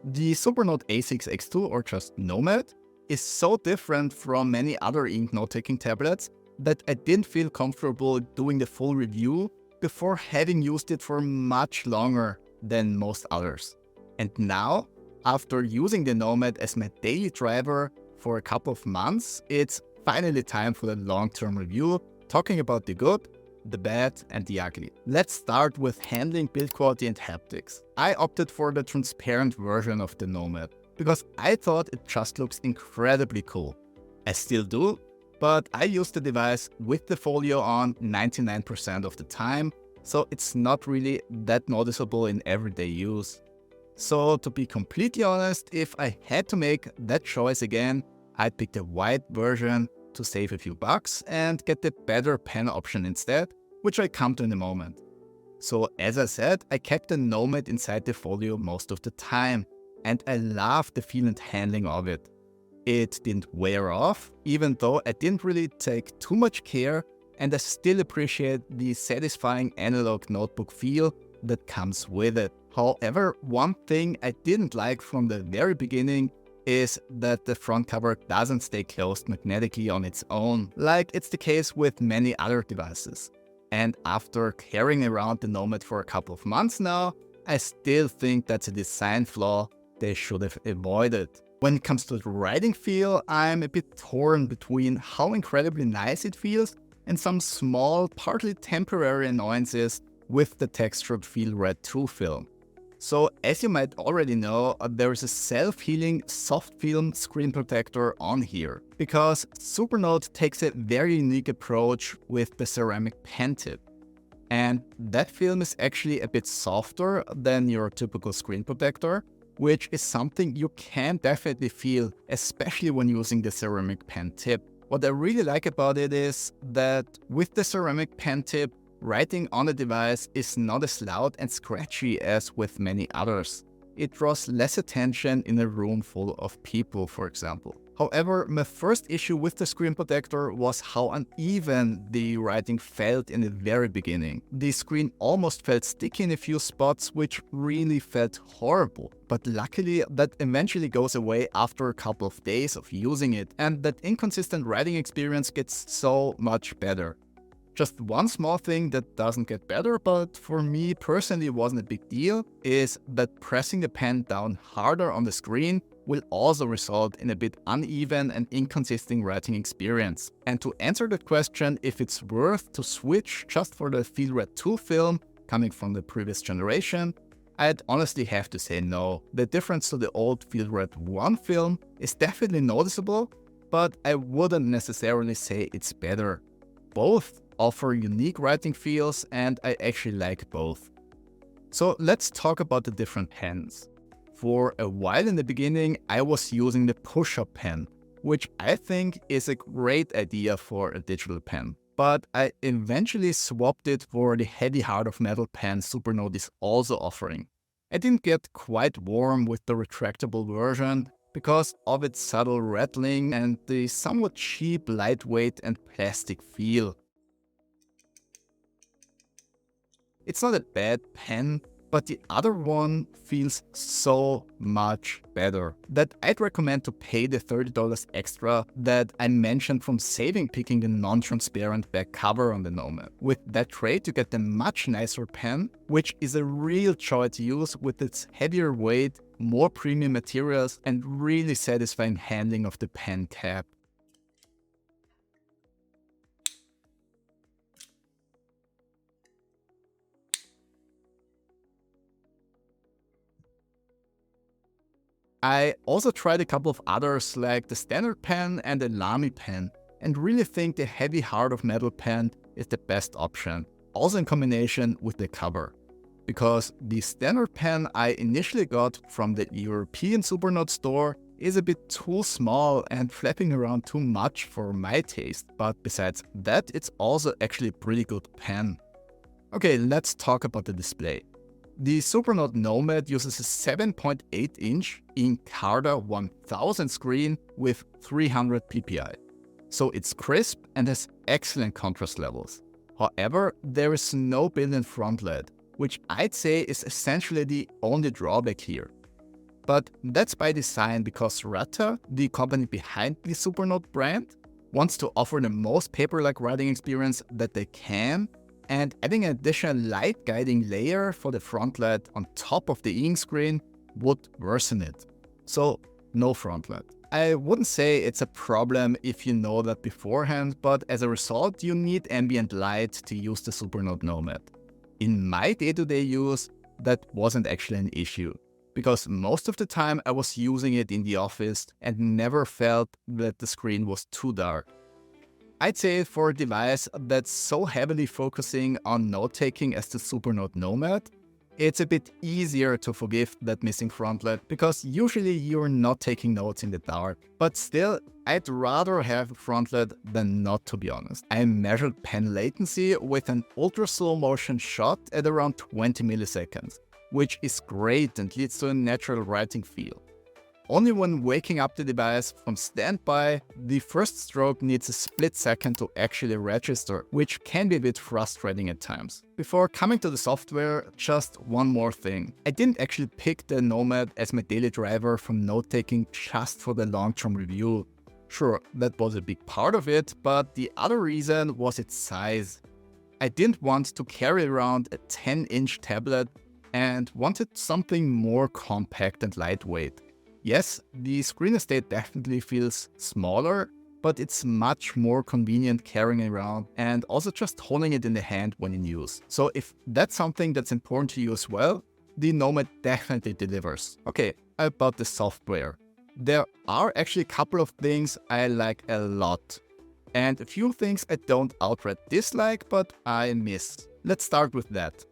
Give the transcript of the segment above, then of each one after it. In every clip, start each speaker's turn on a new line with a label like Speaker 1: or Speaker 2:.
Speaker 1: The Supernote A6X2 or just Nomad is so different from many other ink note-taking tablets that I didn't feel comfortable doing the full review before having used it for much longer than most others. And now, after using the Nomad as my daily driver for a couple of months, it's finally time for the long-term review, talking about the good, the bad, and the ugly. Let's start with handling, build quality, and haptics. I opted for the transparent version of the Nomad because I thought it just looks incredibly cool. I still do, but I use the device with the folio on 99% of the time, so it's not really that noticeable in everyday use. So to be completely honest, if I had to make that choice again, I'd pick the white version to save a few bucks and get the better pen option instead, which I'll come to in a moment. So as I said, I kept the Nomad inside the folio most of the time, and I loved the feel and handling of it. It didn't wear off, even though I didn't really take too much care, and I still appreciate the satisfying analog notebook feel that comes with it. However, one thing I didn't like from the very beginning is that the front cover doesn't stay closed magnetically on its own, like it's the case with many other devices. And after carrying around the Nomad for a couple of months now, I still think that's a design flaw they should have avoided. When it comes to the writing feel, I'm a bit torn between how incredibly nice it feels and some small, partly temporary annoyances with the textured Feel Red 2 film. So as you might already know, there is a self-healing soft film screen protector on here, because Supernote takes a very unique approach with the ceramic pen tip. And that film is actually a bit softer than your typical screen protector, which is something you can definitely feel, especially when using the ceramic pen tip. What I really like about it is that with the ceramic pen tip, writing on the device is not as loud and scratchy as with many others. It draws less attention in a room full of people, for example. However, my first issue with the screen protector was how uneven the writing felt in the very beginning. The screen almost felt sticky in a few spots, which really felt horrible. But luckily, that eventually goes away after a couple of days of using it, and that inconsistent writing experience gets so much better. Just one small thing that doesn't get better, but for me personally wasn't a big deal, is that pressing the pen down harder on the screen will also result in a bit uneven and inconsistent writing experience. And to answer that question, if it's worth to switch just for the Feel Red 2 film coming from the previous generation, I'd honestly have to say no. The difference to the old Feel Red 1 film is definitely noticeable, but I wouldn't necessarily say it's better. Both offer unique writing feels, and I actually like both. So let's talk about the different pens. For a while in the beginning, I was using the push-up pen, which I think is a great idea for a digital pen. But I eventually swapped it for the heavy heart of metal pen Supernote is also offering. I didn't get quite warm with the retractable version because of its subtle rattling and the somewhat cheap, lightweight and plastic feel. It's not a bad pen, but the other one feels so much better that I'd recommend to pay the $30 extra that I mentioned from saving picking the non-transparent back cover on the Nomad. With that trade, you get a much nicer pen, which is a real joy to use with its heavier weight, more premium materials, and really satisfying handling of the pen cap. I also tried a couple of others like the standard pen and the Lamy pen, and really think the heavy heart of metal pen is the best option, also in combination with the cover. Because the standard pen I initially got from the European Supernote store is a bit too small and flapping around too much for my taste, but besides that, it's also actually a pretty good pen. Okay, let's talk about the display. The Supernote Nomad uses a 7.8-inch Encarta 1000 screen with 300 ppi. So it's crisp and has excellent contrast levels. However, there is no built-in front LED, which I'd say is essentially the only drawback here. But that's by design because Rata, the company behind the Supernote brand, wants to offer the most paper-like writing experience that they can, and adding an additional light guiding layer for the front light on top of the ink screen would worsen it. So no front light. I wouldn't say it's a problem if you know that beforehand, but as a result you need ambient light to use the Supernote Nomad. In my day-to-day use, that wasn't actually an issue, because most of the time I was using it in the office and never felt that the screen was too dark. I'd say for a device that's so heavily focusing on note-taking as the Supernote Nomad, it's a bit easier to forgive that missing front light because usually you're not taking notes in the dark. But still, I'd rather have a front light than not, to be honest. I measured pen latency with an ultra slow motion shot at around 20 milliseconds, which is great and leads to a natural writing feel. Only when waking up the device from standby, the first stroke needs a split second to actually register, which can be a bit frustrating at times. Before coming to the software, just one more thing. I didn't actually pick the Nomad as my daily driver for note-taking just for the long-term review. Sure, that was a big part of it, but the other reason was its size. I didn't want to carry around a 10-inch tablet and wanted something more compact and lightweight. Yes, the screen estate definitely feels smaller, but it's much more convenient carrying around and also just holding it in the hand when in use. So if that's something that's important to you as well, the Nomad definitely delivers. Okay, about the software. There are actually a couple of things I like a lot, and a few things I don't outright dislike, but I miss. Let's start with that.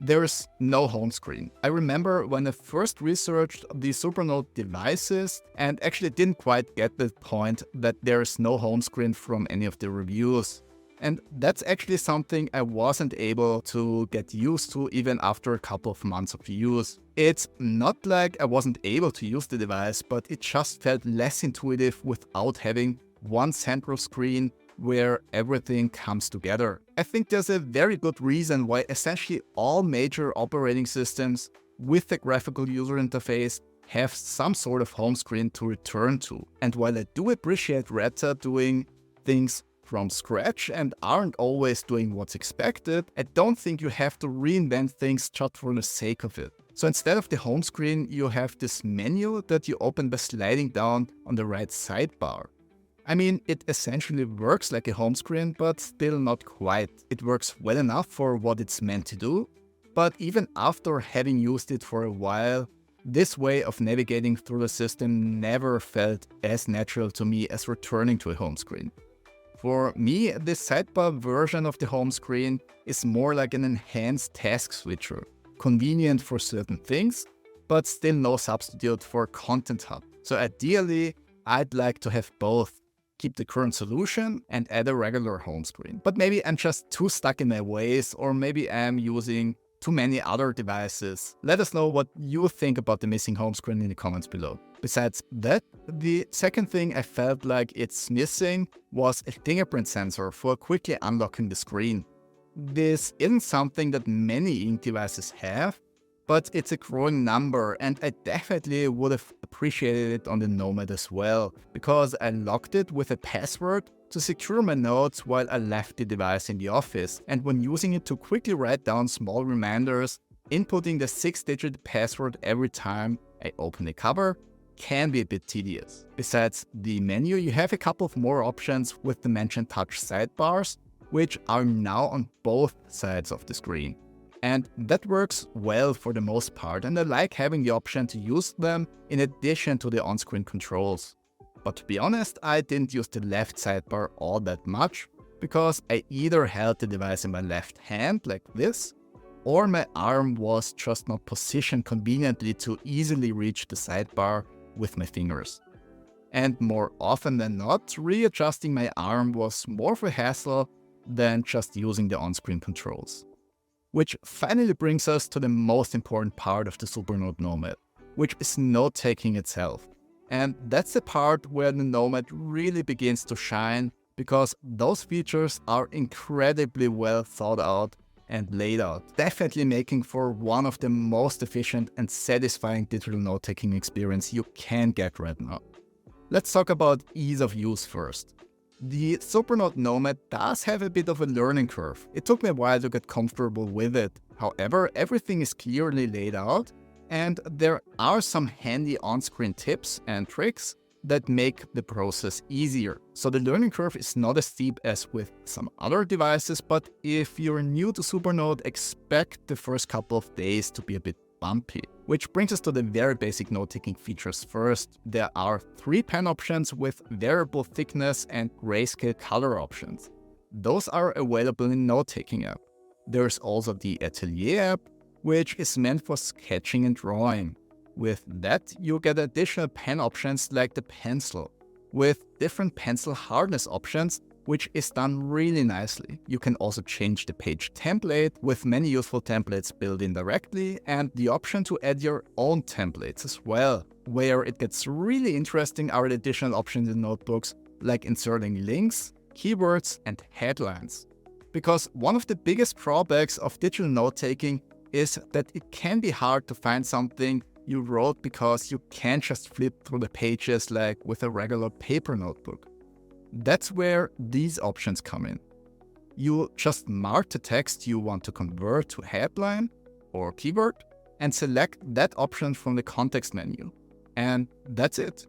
Speaker 1: There's no home screen. I remember when I first researched the Supernote devices and actually didn't quite get the point that there's no home screen from any of the reviews. And that's actually something I wasn't able to get used to even after a couple of months of use. It's not like I wasn't able to use the device, but it just felt less intuitive without having one central screen where everything comes together. I think there's a very good reason why essentially all major operating systems with a graphical user interface have some sort of home screen to return to. And while I do appreciate Rata doing things from scratch and aren't always doing what's expected, I don't think you have to reinvent things just for the sake of it. So instead of the home screen, you have this menu that you open by sliding down on the right sidebar. I mean, it essentially works like a home screen, but still not quite. It works well enough for what it's meant to do, but even after having used it for a while, this way of navigating through the system never felt as natural to me as returning to a home screen. For me, this sidebar version of the home screen is more like an enhanced task switcher, convenient for certain things, but still no substitute for Content Hub. So ideally, I'd like to have both. Keep the current solution and add a regular home screen. But maybe I'm just too stuck in my ways, or maybe I'm using too many other devices. Let us know what you think about the missing home screen in the comments below. Besides that, the second thing I felt like it's missing was a fingerprint sensor for quickly unlocking the screen. This isn't something that many ink devices have, but it's a growing number, and I definitely would have appreciated it on the Nomad as well, because I locked it with a password to secure my notes while I left the device in the office, and when using it to quickly write down small reminders, inputting the 6-digit password every time I open the cover can be a bit tedious. Besides the menu, you have a couple of more options with the mentioned touch sidebars, which are now on both sides of the screen. And that works well for the most part, and I like having the option to use them in addition to the on-screen controls. But to be honest, I didn't use the left sidebar all that much, because I either held the device in my left hand like this, or my arm was just not positioned conveniently to easily reach the sidebar with my fingers. And more often than not, readjusting my arm was more of a hassle than just using the on-screen controls. Which finally brings us to the most important part of the Supernote Nomad, which is note-taking itself. And that's the part where the Nomad really begins to shine, because those features are incredibly well thought out and layout, definitely making for one of the most efficient and satisfying digital note-taking experience you can get right now. Let's talk about ease of use first. The Supernote Nomad does have a bit of a learning curve. It took me a while to get comfortable with it. However, everything is clearly laid out, and there are some handy on-screen tips and tricks that make the process easier. So the learning curve is not as steep as with some other devices, but if you're new to Supernote, expect the first couple of days to be a bit bumpy. Which brings us to the very basic note-taking features first. There are 3 pen options with variable thickness and grayscale color options. Those are available in Note-taking app. There's also the Atelier app, which is meant for sketching and drawing. With that, you get additional pen options like the pencil, with different pencil hardness options, which is done really nicely. You can also change the page template with many useful templates built in directly, and the option to add your own templates as well. Where it gets really interesting are the additional options in notebooks, like inserting links, keywords, and headlines. Because one of the biggest drawbacks of digital note-taking is that it can be hard to find something you wrote because you can't just flip through the pages like with a regular paper notebook. That's where these options come in. You just mark the text you want to convert to headline or keyword and select that option from the context menu. And that's it.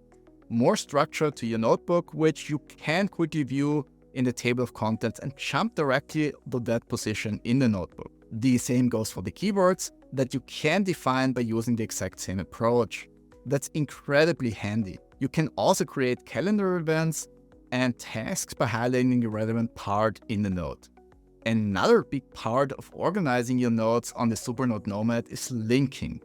Speaker 1: More structure to your notebook, which you can quickly view in the table of contents and jump directly to that position in the notebook. The same goes for the keywords that you can define by using the exact same approach. That's incredibly handy. You can also create calendar events and tasks by highlighting the relevant part in the note. Another big part of organizing your notes on the Supernote Nomad is linking.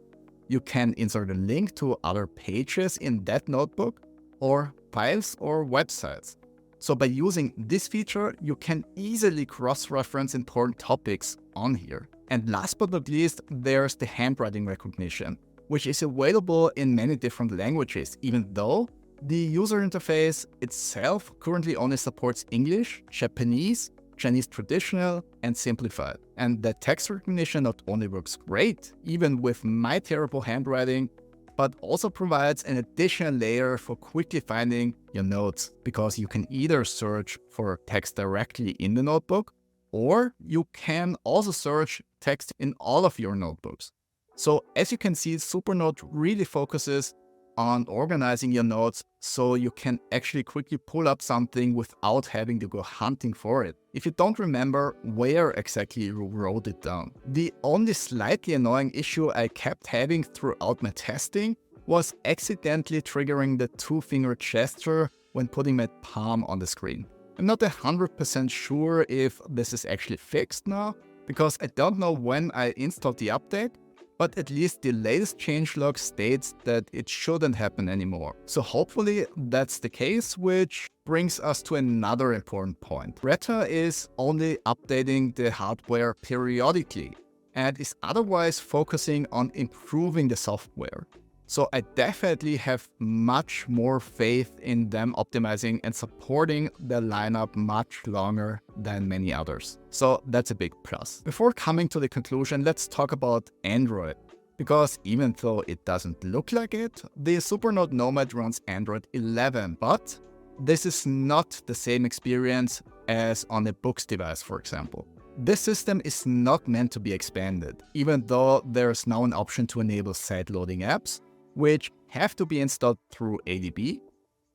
Speaker 1: You can insert a link to other pages in that notebook or files or websites. So by using this feature, you can easily cross-reference important topics on here. And last but not least, there's the handwriting recognition, which is available in many different languages, even though the user interface itself currently only supports English, Japanese, Chinese traditional, and simplified. And the text recognition not only works great, even with my terrible handwriting, but also provides an additional layer for quickly finding your notes, because you can either search for text directly in the notebook, or you can also search text in all of your notebooks. So as you can see, Supernote really focuses on organizing your notes so you can actually quickly pull up something without having to go hunting for it if you don't remember where exactly you wrote it down. The only slightly annoying issue I kept having throughout my testing was accidentally triggering the 2-finger gesture when putting my palm on the screen. I'm not 100% sure if this is actually fixed now, because I don't know when I installed the update, but at least the latest changelog states that it shouldn't happen anymore. So hopefully that's the case, which brings us to another important point. Reta is only updating the hardware periodically and is otherwise focusing on improving the software. So I definitely have much more faith in them optimizing and supporting their lineup much longer than many others. So that's a big plus. Before coming to the conclusion, let's talk about Android. Because even though it doesn't look like it, the Supernote Nomad runs Android 11. But this is not the same experience as on a Books device, for example. This system is not meant to be expanded, even though there's now an option to enable side-loading apps, which have to be installed through ADB.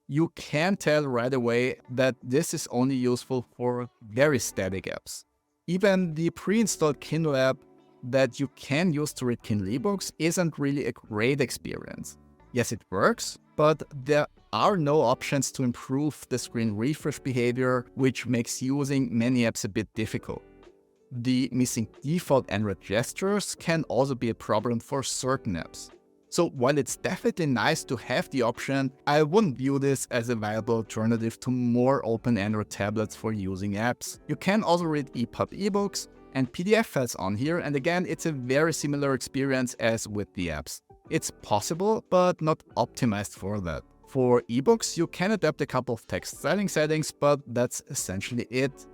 Speaker 1: You can tell right away that this is only useful for very static apps. Even the pre-installed Kindle app that you can use to read Kindle ebooks isn't really a great experience. Yes, it works, but there are no options to improve the screen refresh behavior, which makes using many apps a bit difficult. The missing default Android gestures can also be a problem for certain apps. So while it's definitely nice to have the option, I wouldn't view this as a viable alternative to more open Android tablets for using apps. You can also read ePub ebooks and PDF files on here, and again, it's a very similar experience as with the apps. It's possible, but not optimized for that. For ebooks, you can adapt a couple of text styling settings, but that's essentially it.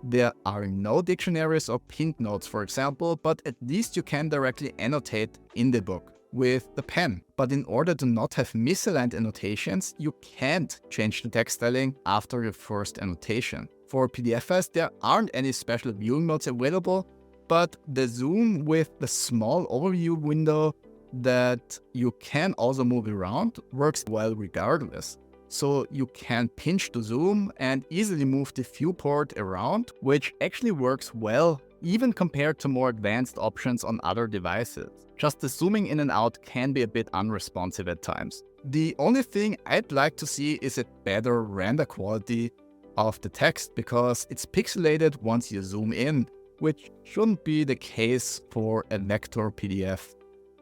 Speaker 1: There are no dictionaries or pinned notes, for example, but at least you can directly annotate in the book with the pen. But in order to not have misaligned annotations, you can't change the text styling after your first annotation. For PDF files, there aren't any special viewing modes available, but the zoom with the small overview window that you can also move around works well regardless. So you can pinch to zoom and easily move the viewport around, which actually works well even compared to more advanced options on other devices. Just the zooming in and out can be a bit unresponsive at times. The only thing I'd like to see is a better render quality of the text, because it's pixelated once you zoom in, which shouldn't be the case for a vector PDF.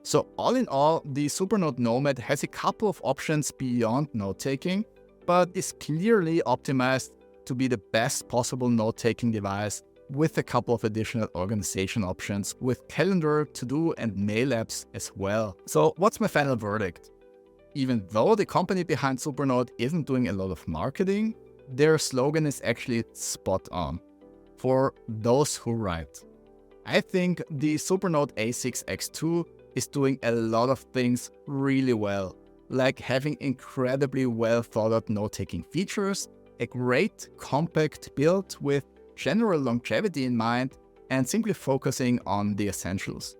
Speaker 1: So all in all, the Supernote Nomad has a couple of options beyond note-taking, but is clearly optimized to be the best possible note-taking device, with a couple of additional organization options with calendar, to-do and mail apps as well. So what's my final verdict? Even though the company behind Supernote isn't doing a lot of marketing, their slogan is actually spot on. For those who write. I think the Supernote A6X2 is doing a lot of things really well, like having incredibly well thought out note-taking features, a great compact build with general longevity in mind, and simply focusing on the essentials.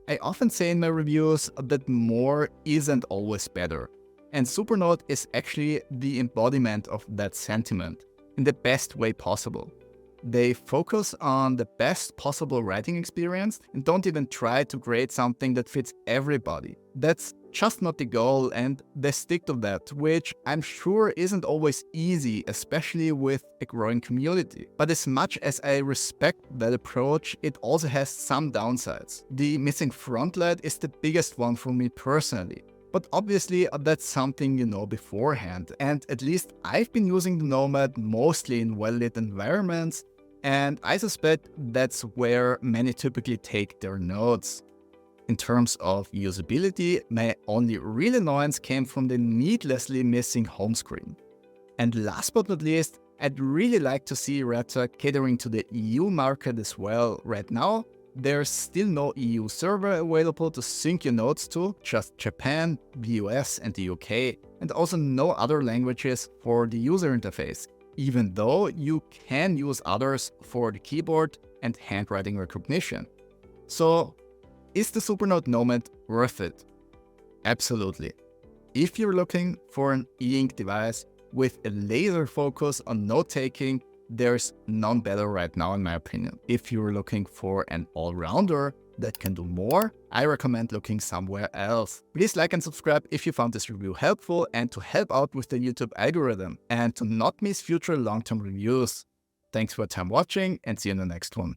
Speaker 1: I often say in my reviews that more isn't always better, and Supernote is actually the embodiment of that sentiment in the best way possible. They focus on the best possible writing experience and don't even try to create something that fits everybody. That's just not the goal, and they stick to that, which I'm sure isn't always easy, especially with a growing community. But as much as I respect that approach, it also has some downsides. The missing front light is the biggest one for me personally. But obviously that's something you know beforehand, and at least I've been using the Nomad mostly in well-lit environments, and I suspect that's where many typically take their notes. In terms of usability, my only real annoyance came from the needlessly missing home screen. And last but not least, I'd really like to see Rata catering to the EU market as well. Right now, there's still no EU server available to sync your notes to, just Japan, the US and the UK, and also no other languages for the user interface, even though you can use others for the keyboard and handwriting recognition. So, is the Supernote Nomad worth it? Absolutely. If you're looking for an e-ink device with a laser focus on note-taking, there's none better right now in my opinion. If you're looking for an all-rounder that can do more, I recommend looking somewhere else. Please like and subscribe if you found this review helpful and to help out with the YouTube algorithm, and to not miss future long-term reviews. Thanks for your time watching, and see you in the next one.